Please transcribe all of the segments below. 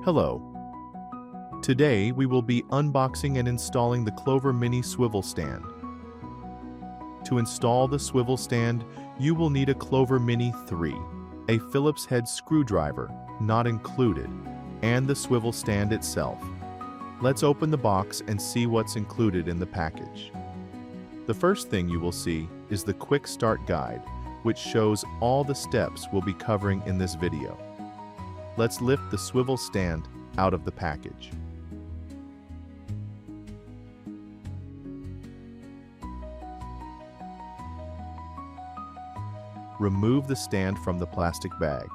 Hello. Today we will be unboxing and installing the Clover Mini Swivel Stand. To install the swivel stand, you will need a Clover Mini 3, a Phillips head screwdriver, not included, and the swivel stand itself. Let's open the box and see what's included in the package. The first thing you will see is the Quick Start Guide, which shows all the steps we'll be covering in this video. Let's lift the swivel stand out of the package. Remove the stand from the plastic bag.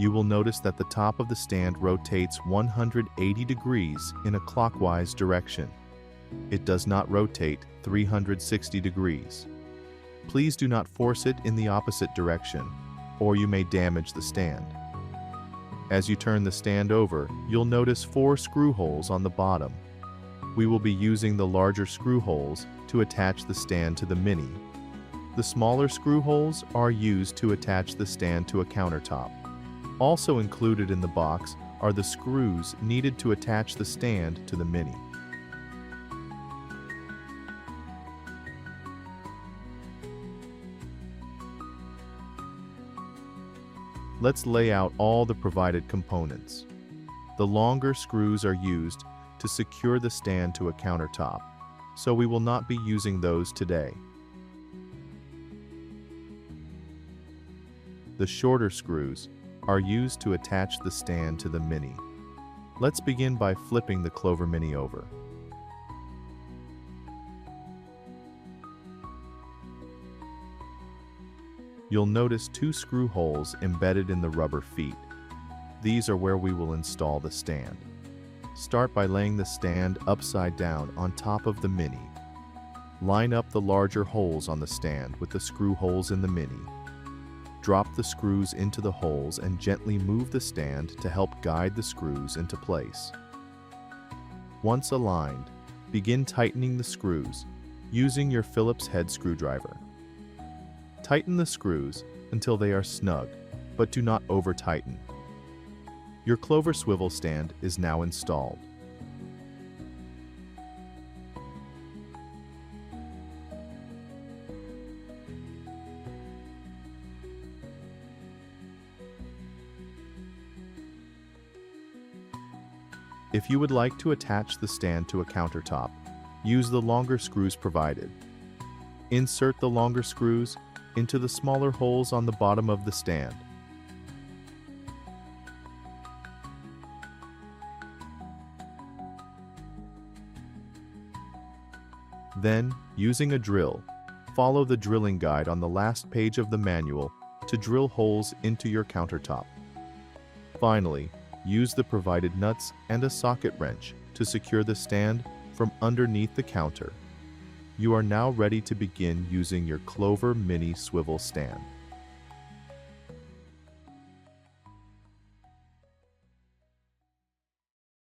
You will notice that the top of the stand rotates 180 degrees in a clockwise direction. It does not rotate 360 degrees. Please do not force it in the opposite direction, or you may damage the stand. As you turn the stand over, you'll notice 4 screw holes on the bottom. We will be using the larger screw holes to attach the stand to the Mini. The smaller screw holes are used to attach the stand to a countertop. Also included in the box are the screws needed to attach the stand to the Mini. Let's lay out all the provided components. The longer screws are used to secure the stand to a countertop, so we will not be using those today. The shorter screws are used to attach the stand to the Mini. Let's begin by flipping the Clover Mini over. You'll notice 2 screw holes embedded in the rubber feet. These are where we will install the stand. Start by laying the stand upside down on top of the Mini. Line up the larger holes on the stand with the screw holes in the Mini. Drop the screws into the holes and gently move the stand to help guide the screws into place. Once aligned, begin tightening the screws using your Phillips head screwdriver. Tighten the screws until they are snug, but do not over-tighten. Your Clover swivel stand is now installed. If you would like to attach the stand to a countertop, use the longer screws provided. Insert the longer screws into the smaller holes on the bottom of the stand. Then, using a drill, follow the drilling guide on the last page of the manual to drill holes into your countertop. Finally, use the provided nuts and a socket wrench to secure the stand from underneath the counter. You are now ready to begin using your Clover Mini Swivel Stand.